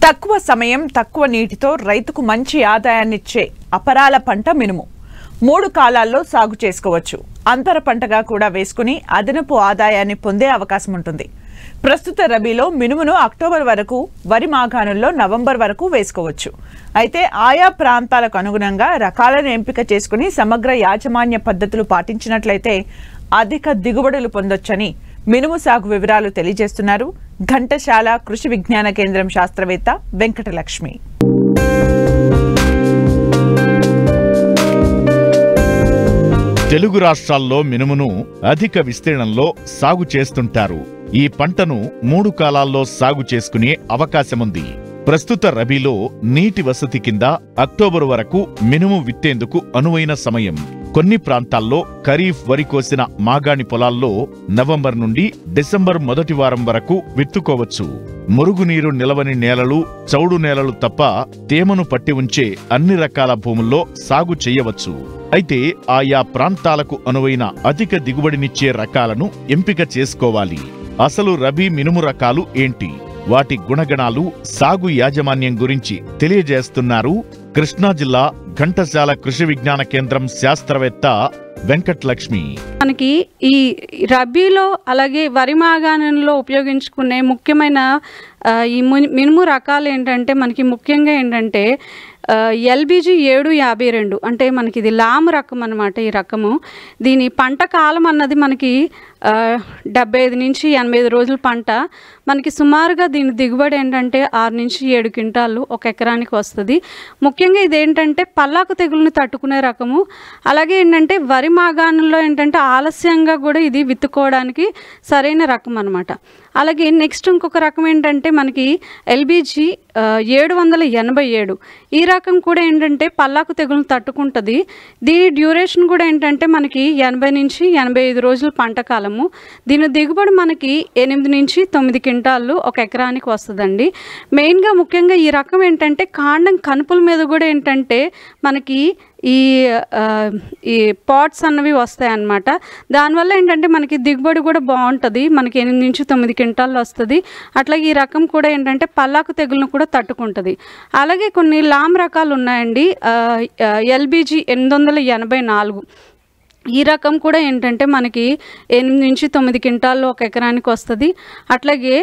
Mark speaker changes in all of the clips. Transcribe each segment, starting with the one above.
Speaker 1: తక్కువ సమయం తక్కువ నీటితో రైతుకు మంచి ఆదాయాన్నిచ్చే అపరాల పంట మినుము 3 కాలాల్లో సాగు చేసుకోవచ్చు. అంతర పంటగా కూడా వేసుకుని అదనపు ఆదాయాన్ని పొందే అవకాశం ఉంటుంది. ప్రస్తుత రబీలో మినుమును అక్టోబర్ వరకు, వరి మాగాణుల్లో నవంబర్ వరకు వేసుకోవచ్చు. అయితే ఆయా ప్రాంతాలకు అనుగుణంగా రకాలను ఎంపిక చేసుకుని సమగ్ర యాజమాన్య పద్ధతులు పాటించినట్లయితే అధిక దిగుబడులు పొందొచ్చని మినుము సాగు వివరాలు తెలియజేస్తున్నారు ఘంటసాల కృషి విజ్ఞాన కేంద్రం శాస్త్రవేత్త వెంకటలక్ష్మి.
Speaker 2: తెలుగు రాష్ట్రాల్లో మినుమును అధిక విస్తీర్ణంలో సాగు చేస్తుంటారు. ఈ పంటను 3 కాలాల్లో సాగు చేసుకునే అవకాశముంది. ప్రస్తుత రబీలో నీటి వసతి కింద అక్టోబరు వరకు మినుము విత్తేందుకు అనువైన సమయం. కొన్ని ప్రాంతాల్లో ఖరీఫ్ వరి కోసిన మాగాణి పొలాల్లో నవంబర్ నుండి డిసెంబర్ మొదటి వారం వరకు విత్తుకోవచ్చు. మురుగునీరు నిలవని నేలలు, చౌడు నేలలు తప్ప తేమను పట్టి ఉంచే అన్ని రకాల భూముల్లో సాగు చేయవచ్చు. అయితే ఆయా ప్రాంతాలకు అనువైన అధిక దిగుబడినిచ్చే రకాలను ఎంపిక చేసుకోవాలి. అసలు రబీ మినుము రకాలు ఏంటి, వాటి గుణగణాలు, సాగు యాజమాన్యం గురించి తెలియజేస్తున్నారు కృష్ణా జిల్లా ఘంటసాల కృషి విజ్ఞాన కేంద్రం శాస్త్రవేత్త వెంకటలక్ష్మి.
Speaker 3: మనకి ఈ రబీలో అలాగే వరి మాగాణంలో ఉపయోగించుకునే ముఖ్యమైన ఈ మినుము రకాలు ఏంటంటే మనకి ముఖ్యంగా ఏంటంటే LBG 752 అంటే మనకి ఇది లాము రకం అన్నమాట. ఈ రకము దీని పంట కాలం అన్నది మనకి 75 నుంచి 85 రోజుల పంట. మనకి సుమారుగా దీని దిగుబడి ఏంటంటే 6 నుంచి 7 క్వింటాళ్ళు ఒక ఎకరానికి వస్తుంది. ముఖ్యంగా ఇదేంటంటే పల్లాకు తెగులను తట్టుకునే రకము. అలాగే ఏంటంటే వరి మాగాణంలో ఏంటంటే ఆలస్యంగా కూడా ఇది విత్తుకోవడానికి సరైన రకం అన్నమాట. అలాగే నెక్స్ట్ ఇంకొక రకం ఏంటంటే మనకి LBG 787. ఈ రకం కూడా ఏంటంటే పల్లాకు తెగులను తట్టుకుంటుంది. దీని డ్యూరేషన్ కూడా ఏంటంటే మనకి 80 నుంచి 85 రోజుల పంట కాలము. దీని దిగుబడి మనకి 8 నుంచి 9 క్వింటాళ్ళు ఒక ఎకరానికి వస్తుందండి. మెయిన్గా ముఖ్యంగా ఈ రకం ఏంటంటే కాండం కనుపుల మీద కూడా ఏంటంటే మనకి ఈ పాట్స్ అన్నవి వస్తాయి అన్నమాట. దానివల్ల ఏంటంటే మనకి దిగుబడి కూడా బాగుంటుంది. మనకి 8 నుంచి 9 క్వింటాళ్ళు వస్తుంది. అట్లాగే ఈ రకం కూడా ఏంటంటే పల్లాకు తెగులను కూడా తట్టుకుంటుంది. అలాగే కొన్ని లామ్ రకాలు ఉన్నాయండి. LBG 884 ఈ రకం కూడా ఏంటంటే మనకి 8 నుంచి 9 క్వింటాళ్ళు ఒక ఎకరానికి వస్తుంది. అట్లాగే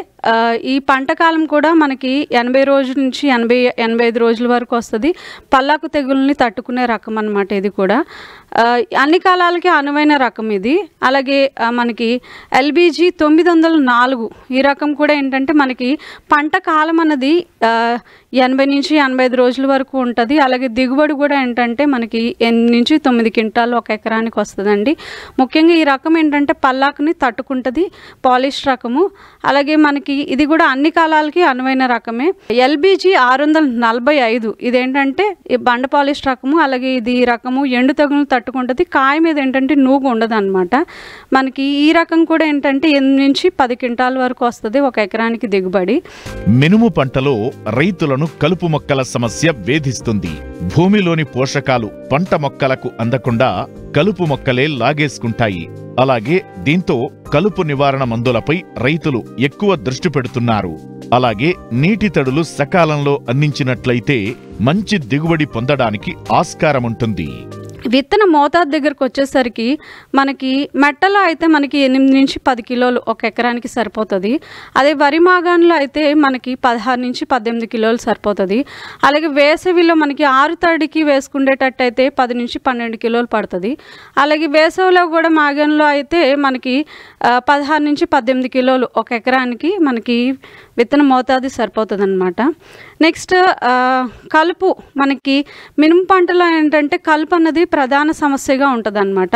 Speaker 3: ఈ పంట కాలం కూడా మనకి 80 రోజుల నుంచి 85 రోజుల వరకు వస్తుంది. పల్లాకు తెగుల్ని తట్టుకునే రకం అన్నమాట. ఇది కూడా అన్ని కాలాలకి అనువైన రకం ఇది. అలాగే మనకి LBG 904 ఈ రకం కూడా ఏంటంటే మనకి పంట కాలం అన్నది 80 నుంచి 85 రోజుల వరకు ఉంటుంది. అలాగే దిగుబడి కూడా ఏంటంటే మనకి 8 నుంచి 9 క్వింటాళ్ళు ఒక ఎకరానికి వస్తుందండి. ముఖ్యంగా ఈ రకం ఏంటంటే పల్లాకుని తట్టుకుంటుంది, పాలిష్ రకము. అలాగే మనకి ఇది కూడా అన్ని కాలాలకి అనువైన రకమే. LBG 645 ఇదేంటంటే బండ పాలిష్ రకము. అలాగే ఇది రకము ఎండు తెగులు తట్టుకుంటుంది. కాయ మీద ఏంటంటే నూగు ఉండదు అనమాట. మనకి ఈ రకం కూడా ఏంటంటే 8 నుంచి 10 క్వింటాల వరకు వస్తుంది ఒక ఎకరానికి దిగుబడి.
Speaker 2: మినుము పంటలో రైతులను కలుపు మొక్కల సమస్య వేధిస్తుంది. భూమిలోని పోషకాలు పంట మొక్కలకు అందకుండా కలుపు మొక్కలే లాగేసుకుంటాయి. అలాగే దీంతో కలుపు నివారణ మందులపై రైతులు ఎక్కువ దృష్టి పెడుతున్నారు. అలాగే నీటి తడులు సకాలంలో అందించినట్లయితే మంచి దిగుబడి పొందడానికి ఆస్కారముంటుంది.
Speaker 3: విత్తన మోతాదు దగ్గరకు వచ్చేసరికి మనకి మెట్టలో అయితే మనకి 8 నుంచి 10 కిలోలు ఒక ఎకరానికి సరిపోతుంది. అదే వరి మాగాణంలో అయితే మనకి 16 నుంచి 18 కిలోలు సరిపోతుంది. అలాగే వేసవిలో మనకి 6 తడికి వేసుకునేటట్టయితే 10 నుంచి 12 కిలోలు పడుతుంది. అలాగే వేసవిలో కూడా మాగాణంలో అయితే మనకి 16 నుంచి 18 కిలోలు ఒక ఎకరానికి మనకి విత్తన మోతాదు సరిపోతుంది అన్నమాట. నెక్స్ట్ కలుపు. మనకి మినుము పంటలో ఏంటంటే కలుపు అన్నది ప్రధాన సమస్యగా ఉంటుంది అన్నమాట.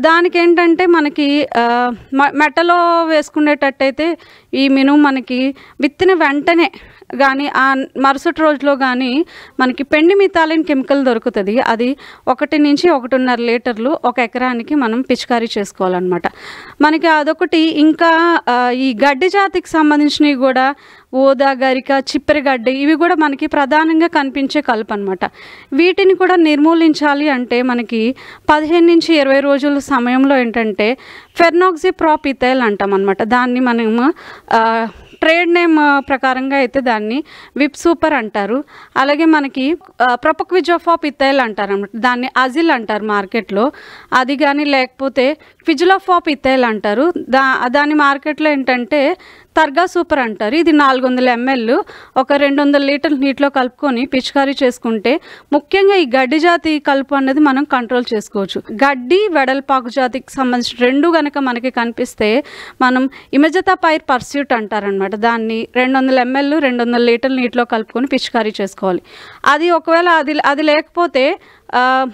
Speaker 3: దానికి ఏంటంటే మనకి మెట్టలో వేసుకునేటట్టయితే ఈ మినుము మనకి విత్తిన వెంటనే కానీ ఆ మరుసటి రోజులో కానీ మనకి పెండి మిథాలిన్ కెమికల్ దొరుకుతుంది. అది 1 నుంచి 1.5 లీటర్లు ఒక ఎకరానికి మనం పిచికారీ చేసుకోవాలన్నమాట. మనకి అదొకటి. ఇంకా ఈ గడ్డి జాతికి సంబంధించినవి కూడా ఊదా, గరిక, చిప్పిరిగడ్డి ఇవి కూడా మనకి ప్రధానంగా కనిపించే కలుపు అన్నమాట. వీటిని కూడా నిర్మూలించాలి అంటే మనకి 15 నుంచి 20 రోజుల సమయంలో ఏంటంటే ఫెర్నాక్సిప్రాపిథైల్ అంటాం అన్నమాట. దాన్ని మనము ట్రేడ్ నేమ్ ప్రకారంగా అయితే దాన్ని విప్ సూపర్ అంటారు. అలాగే మనకి ప్రొపక్విజోఫాప్ ఇథైల్ అంటారు అన్నమాట, దాన్ని అజిల్ అంటారు మార్కెట్లో. అది కానీ లేకపోతే క్విజిలోఫాప్ ఇథైల్ అంటారు, దాని మార్కెట్లో ఏంటంటే తర్గా సూపర్ అంటారు. ఇది 400 ml ఒక 200 లీటర్ల నీటిలో కలుపుకొని పిచికారీ చేసుకుంటే ముఖ్యంగా ఈ గడ్డి జాతి కలుపు అనేది మనం కంట్రోల్ చేసుకోవచ్చు. గడ్డి వెడల్పాకు జాతికి సంబంధించిన రెండు కనుక మనకి కనిపిస్తే మనం ఇమెజతా పైర్ పర్స్యూట్ అంటారనమాట. దాన్ని 200 ml 200 లీటర్ల నీటిలో కలుపుకొని పిచికారీ చేసుకోవాలి. అది ఒకవేళ అది లేకపోతే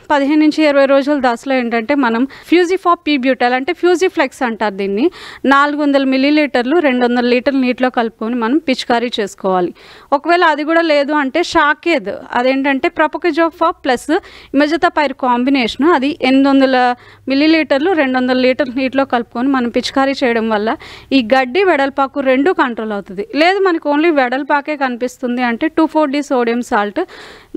Speaker 3: 15 నుంచి 20 రోజుల దశలో ఏంటంటే మనం ఫ్యూజిఫాప్ పీబ్యూటల్ అంటే ఫ్యూజిఫ్లెక్స్ అంటారు దీన్ని, 400 మిల్లీలీటర్లు 200 లీటర్ల నీటిలో కలుపుకొని మనం పిచికారీ చేసుకోవాలి. ఒకవేళ అది కూడా లేదు అంటే షాకేద్, అదేంటంటే ప్రొపక్విజోఫాప్ ప్లస్ ఇమెజతా పైర్ కాంబినేషన్, అది 800 మిల్లీలీటర్లు 200 లీటర్ల నీటిలో కలుపుకొని మనం పిచికారీ చేయడం వల్ల ఈ గడ్డి వెడల్పాకు రెండు కంట్రోల్ అవుతుంది. లేదు మనకు ఓన్లీ వెడల్పాకే కనిపిస్తుంది అంటే 2,4-D సోడియం సాల్ట్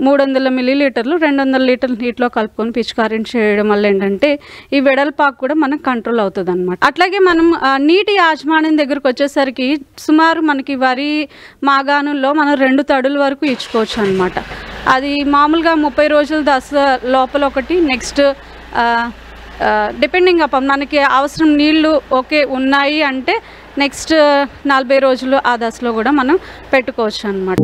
Speaker 3: 300 మిల్లీలీటర్లు 200 లీటర్ల నీటిలో కలుపుకొని పిచికారీ చేయడం వల్ల ఏంటంటే ఈ వెడల్పాకు కూడా మనకు కంట్రోల్ అవుతుంది అనమాట. అట్లాగే మనం నీటి యాజమాన్యం దగ్గరకు వచ్చేసరికి సుమారు మనకి వరి మాగాణుల్లో మనం 2 తడుల వరకు ఇచ్చుకోవచ్చు అనమాట. అది మామూలుగా 30 రోజుల దశ లోపల ఒకటి, నెక్స్ట్ డిపెండింగ్ అపాన్ మనకి అవసరం నీళ్లు ఓకే ఉన్నాయి అంటే నెక్స్ట్ 40 రోజులు ఆ దశలో కూడా మనం పెట్టుకోవచ్చు అనమాట.